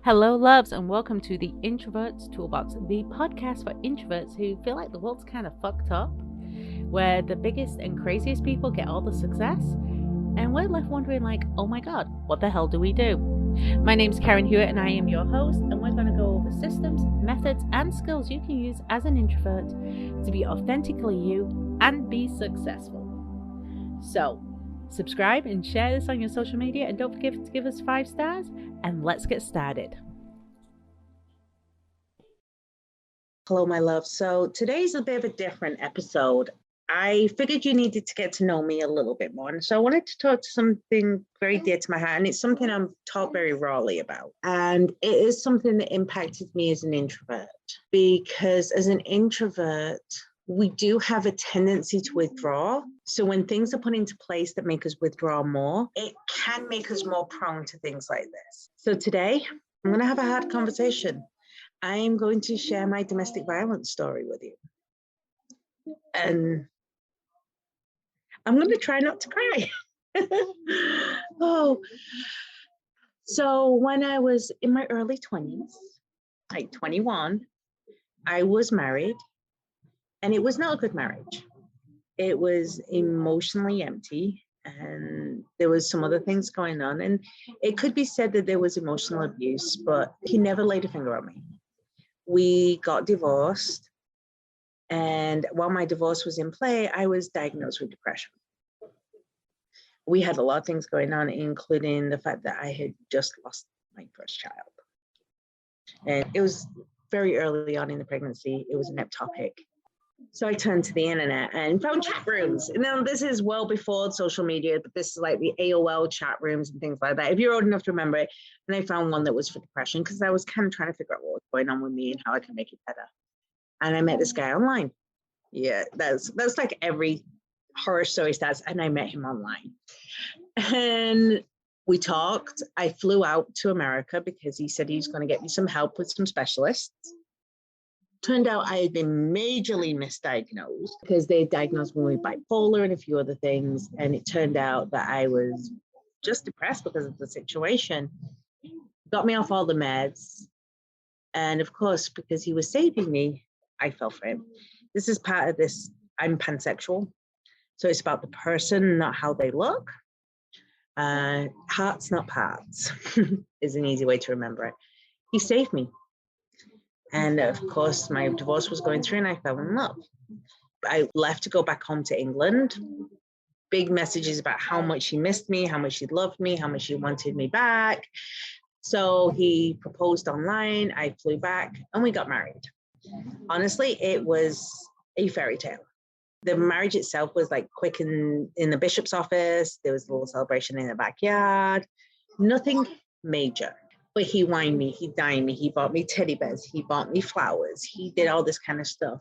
Hello, loves, and welcome to the Introvert Toolbox, the podcast for introverts who feel like the world's kind of fucked up, where the biggest and craziest people get all the success, and we're left wondering, like, oh my god, what the hell do we do? My name's Karen Hewitt, and I am your host, and we're going to go over systems, methods, and skills you can use as an introvert to be authentically you and be successful. So, subscribe and share this on your social media, and don't forget to give us 5 stars, and let's get started. Hello, my love. So today's a bit of a different episode. I figured you needed to get to know me a little bit more. And so I wanted to talk to something very dear to my heart. And it's something I'm taught very rawly about. And it is something that impacted me as an introvert. Because as an introvert, we do have a tendency to withdraw. So when things are put into place that make us withdraw more, it can make us more prone to things like this. So today, I'm going to have a hard conversation. I'm going to share my domestic violence story with you. And I'm going to try not to cry. So when I was in my early 20s, like 21, I was married. And it was not a good marriage. It was emotionally empty, and there was some other things going on. And it could be said that there was emotional abuse, but he never laid a finger on me. We got divorced. And while my divorce was in play, I was diagnosed with depression. We had a lot of things going on, including the fact that I had just lost my first child. And it was very early on in the pregnancy. It was an ep topic. So I turned to the internet and found chat rooms. Now, this is well before social media, but this is like the AOL chat rooms and things like that. If you're old enough to remember it, and I found one that was for depression because I was kind of trying to figure out what was going on with me and how I can make it better. And I met this guy online. Yeah, that's like every horror story starts, and I met him online. And we talked. I flew out to America because he said he was going to get me some help with some specialists. Turned out I had been majorly misdiagnosed because they diagnosed me with bipolar and a few other things. And it turned out that I was just depressed because of the situation. Got me off all the meds. And of course, because he was saving me, I fell for him. This is part of this. I'm pansexual. So it's about the person, not how they look. Hearts, not parts, is an easy way to remember it. He saved me. And of course, my divorce was going through and I fell in love. I left to go back home to England. Big messages about how much he missed me, how much he loved me, how much he wanted me back. So he proposed online. I flew back and we got married. Honestly, it was a fairy tale. The marriage itself was like quick in the bishop's office. There was a little celebration in the backyard. Nothing major. But he wined me, he dined me, he bought me teddy bears, he bought me flowers, he did all this kind of stuff.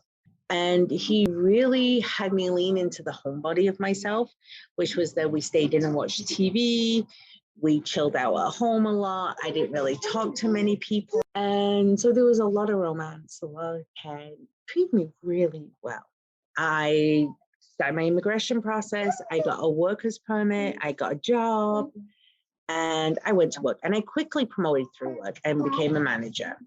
And he really had me lean into the homebody of myself, which was that we stayed in and watched TV. We chilled out at home a lot. I didn't really talk to many people. And so there was a lot of romance, a lot of care. Treated me really well. I started my immigration process. I got a worker's permit. I got a job. And I went to work and I quickly promoted through work and became a manager.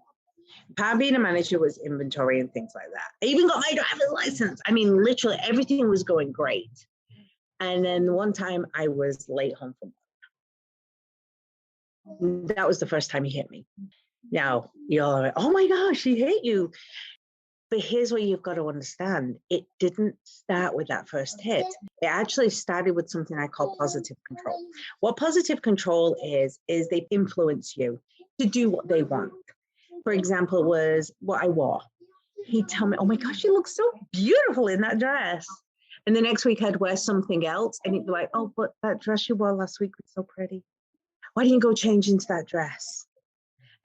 Part of being a manager was inventory and things like that. I even got my driver's license. I mean, literally everything was going great. And then one time I was late home from work. That was the first time he hit me. Now, you're like, oh my gosh, he hit you. But here's what you've got to understand. It didn't start with that first hit. It actually started with something I call positive control. What positive control is they influence you to do what they want. For example, was what I wore. He'd tell me, oh my gosh, you look so beautiful in that dress. And the next week I'd wear something else. And he'd be like, oh, but that dress you wore last week was so pretty. Why didn't you go change into that dress?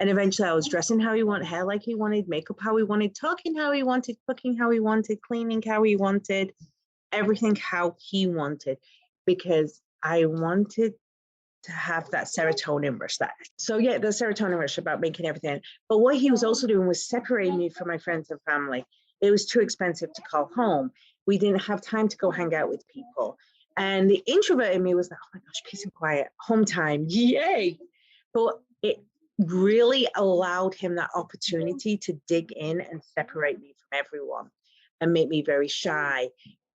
And eventually I was dressing how he wanted, hair like he wanted, makeup how he wanted, talking how he wanted, cooking how he wanted, cleaning how he wanted, everything how he wanted, because I wanted to have that serotonin rush. So yeah, the serotonin rush about making everything. But what he was also doing was separating me from my friends and family. It was too expensive to call home. We didn't have time to go hang out with people. And the introvert in me was like, oh my gosh, peace and quiet, home time, yay. But it really allowed him that opportunity to dig in and separate me from everyone and make me very shy,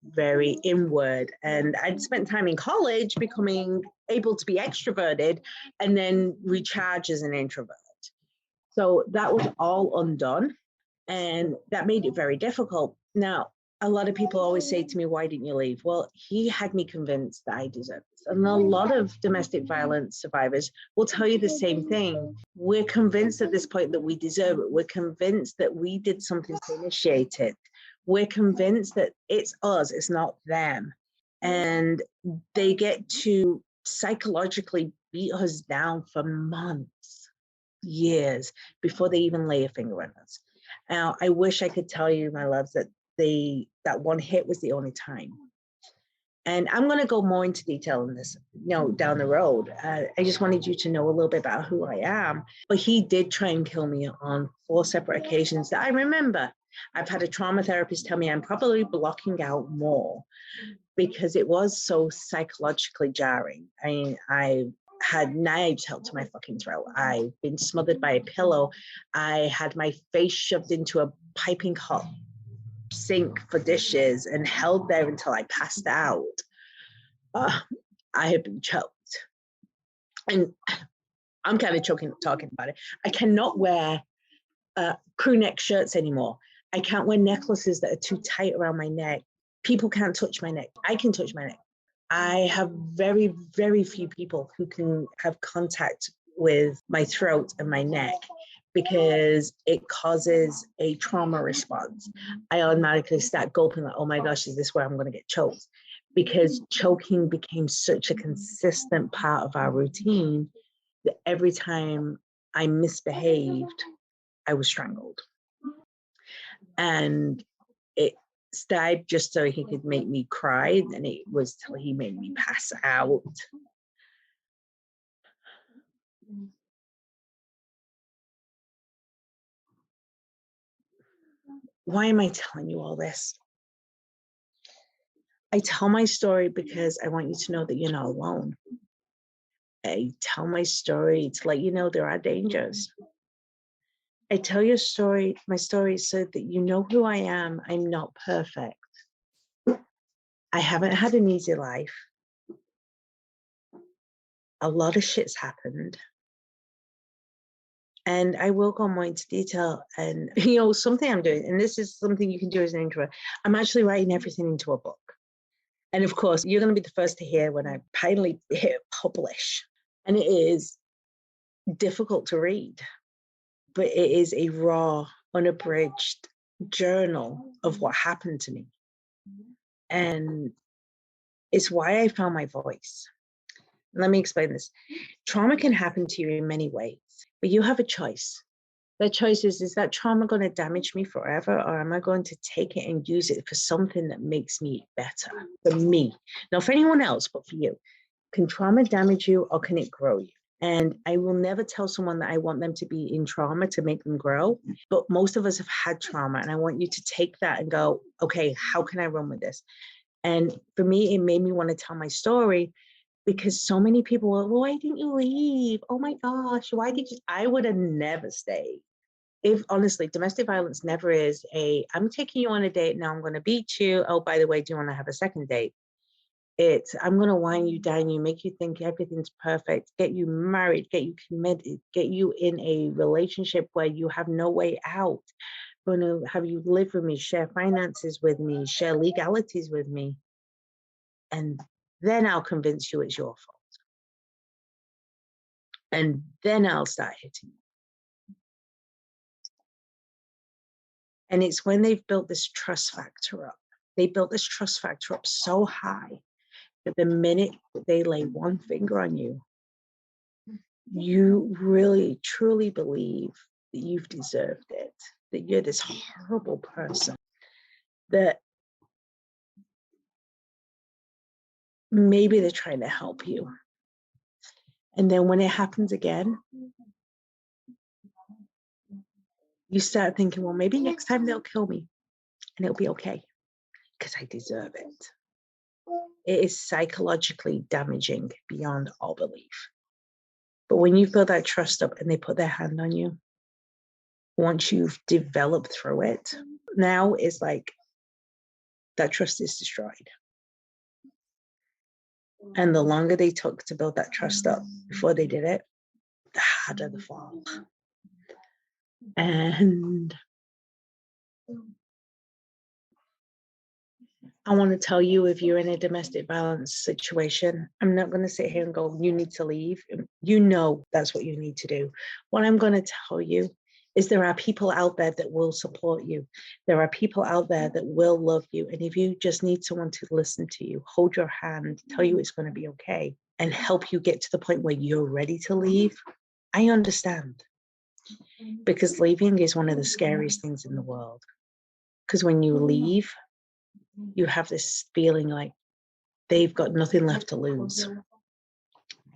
very inward. And I'd spent time in college becoming able to be extroverted and then recharge as an introvert. So that was all undone. And that made it very difficult. Now, a lot of people always say to me, why didn't you leave? Well, he had me convinced that I deserve this. And a lot of domestic violence survivors will tell you the same thing. We're convinced at this point that we deserve it. We're convinced that we did something to initiate it. We're convinced that it's us, it's not them. And they get to psychologically beat us down for months, years, before they even lay a finger on us. Now, I wish I could tell you, my loves, that that one hit was the only time. And I'm going to go more into detail in this, down the road. I just wanted you to know a little bit about who I am. But he did try and kill me on 4 separate occasions that I remember. I've had a trauma therapist tell me I'm probably blocking out more because it was so psychologically jarring. I mean, I had knives held to my fucking throat. I've been smothered by a pillow. I had my face shoved into a piping hot sink for dishes and held there until I passed out. I had been choked. And I'm kind of choking talking about it. I cannot wear crew neck shirts anymore. I can't wear necklaces that are too tight around my neck. People can't touch my neck. I can touch my neck. I have very, very few people who can have contact with my throat and my neck because it causes a trauma response. I automatically start gulping like, oh my gosh, is this where I'm going to get choked? Because choking became such a consistent part of our routine that every time I misbehaved, I was strangled. And it started just so he could make me cry, and it was till he made me pass out. Why am I telling you all this? I tell my story because I want you to know that you're not alone. I tell my story to let you know there are dangers. I tell my story so that you know who I am. I'm not perfect. I haven't had an easy life. A lot of shit's happened. And I will go more into detail. And, something I'm doing, and this is something you can do as an introvert, I'm actually writing everything into a book. And of course, you're going to be the first to hear when I finally hit publish. And it is difficult to read, but it is a raw, unabridged journal of what happened to me. And it's why I found my voice. Let me explain this. Trauma can happen to you in many ways, but you have a choice. The choice is that trauma going to damage me forever, or am I going to take it and use it for something that makes me better for me? Not for anyone else, but for you. Can trauma damage you or can it grow you? And I will never tell someone that I want them to be in trauma to make them grow. But most of us have had trauma. And I want you to take that and go, okay, how can I run with this? And for me, it made me want to tell my story because so many people were, well, why didn't you leave? Oh my gosh, why did you? I would have never stayed. If honestly, domestic violence never is I'm taking you on a date, now I'm going to beat you. Oh, by the way, do you want to have a second date? It's, I'm going to wind you down, you make you think everything's perfect, get you married, get you committed, get you in a relationship where you have no way out. I'm going to have you live with me, share finances with me, share legalities with me. And then I'll convince you it's your fault. And then I'll start hitting you. And it's when they've built this trust factor up. They built this trust factor up so high that the minute they lay one finger on you, you really, truly believe that you've deserved it, that you're this horrible person, that maybe they're trying to help you. And then when it happens again, you start thinking, well, maybe next time they'll kill me and it'll be okay because I deserve it. It is psychologically damaging beyond all belief. But when you build that trust up and they put their hand on you, once you've developed through it, now it's like that trust is destroyed. And the longer they took to build that trust up before they did it, the harder the fall. And I want to tell you, if you're in a domestic violence situation, I'm not going to sit here and go, you need to leave. You know that's what you need to do. What I'm going to tell you is there are people out there that will support you. There are people out there that will love you. And if you just need someone to listen to you, hold your hand, tell you it's going to be okay, and help you get to the point where you're ready to leave, I understand. Because leaving is one of the scariest things in the world. Because when you leave, you have this feeling like they've got nothing left to lose.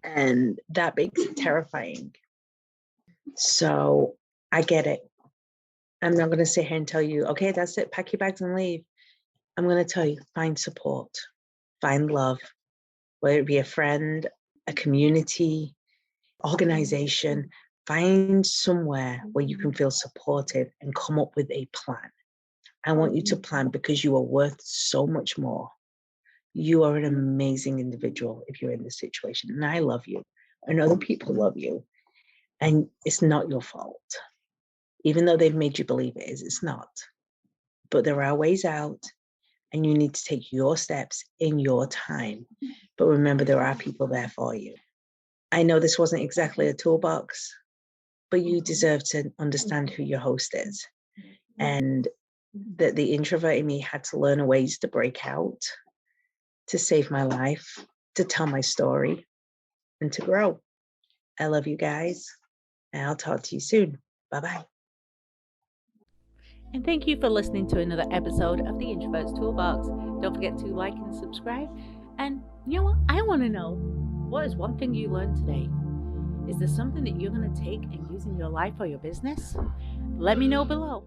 And that makes it terrifying. So I get it. I'm not going to sit here and tell you, okay, that's it, pack your bags and leave. I'm going to tell you, find support, find love, whether it be a friend, a community, organization, find somewhere where you can feel supported and come up with a plan. I want you to plan, because you are worth so much more. You are an amazing individual if you're in this situation. And I love you. And other people love you. And it's not your fault. Even though they've made you believe it is, it's not. But there are ways out. And you need to take your steps in your time. But remember, there are people there for you. I know this wasn't exactly a toolbox, but you deserve to understand who your host is. And that the introvert in me had to learn ways to break out, to save my life, to tell my story, and to grow. I love you guys, and I'll talk to you soon. Bye-bye. And thank you for listening to another episode of the Introverts Toolbox. Don't forget to like and subscribe. And you know what? I want to know, what is one thing you learned today? Is there something that you're going to take and use in your life or your business? Let me know below.